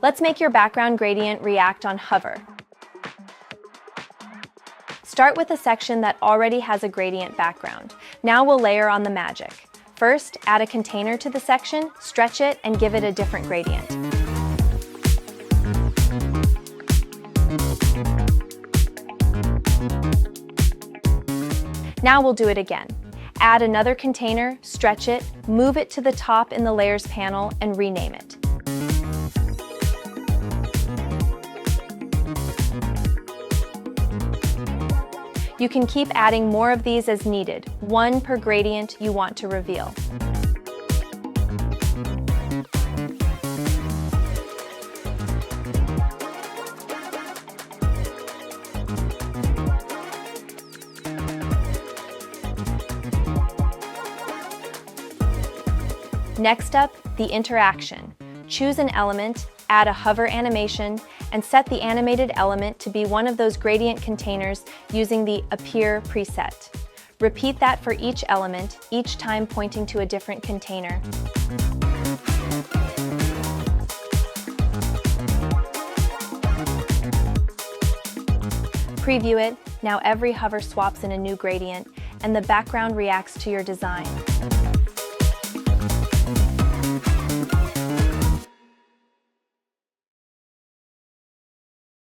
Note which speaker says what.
Speaker 1: Let's make your background gradient react on hover. Start with a section that already has a gradient background. Now we'll layer on the magic. First, add a container to the section, stretch it, and give it a different gradient. Now we'll do it again. Add another container, stretch it, move it to the top in the Layers panel, and rename it. You can keep adding more of these as needed, one per gradient you want to reveal. Next up, the interaction. Choose an element, add a hover animation, and set the animated element to be one of those gradient containers using the Appear preset. Repeat that for each element, each time pointing to a different container. Preview it. Now every hover swaps in a new gradient, and the background reacts to your design.